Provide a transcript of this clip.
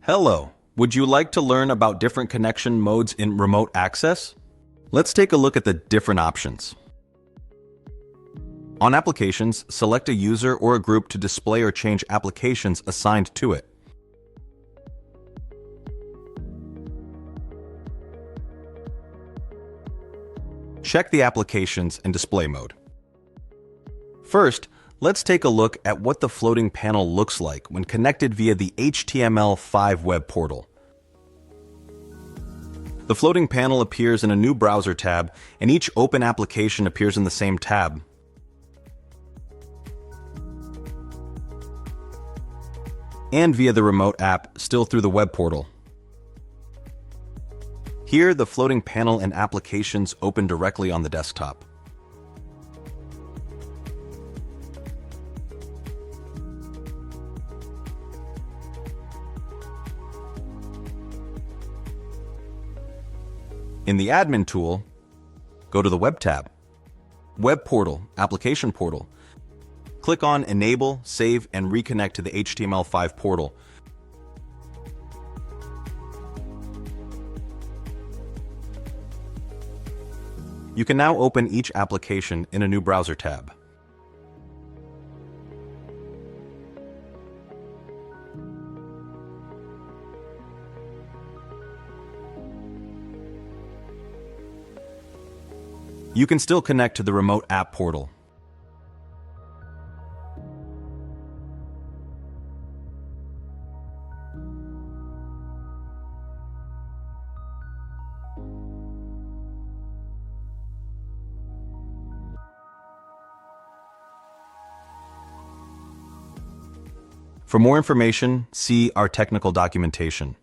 Hello. Would you like to learn about different connection modes in remote access? Let's take a look at the different options. On applications, select a user or a group to display or change applications assigned to it. Check the applications and display mode. First, let's take a look at what the floating panel looks like when connected via the HTML5 web portal. The floating panel appears in a new browser tab, and each open application appears in the same tab. And via the remote app, still through the web portal. Here, the floating panel and applications open directly on the desktop. In the Admin tool, go to the Web tab, Web Portal, Application Portal. Click on Enable, Save, and Reconnect to the HTML5 portal. You can now open each application in a new browser tab. You can still connect to the remote app portal. For more information, see our technical documentation.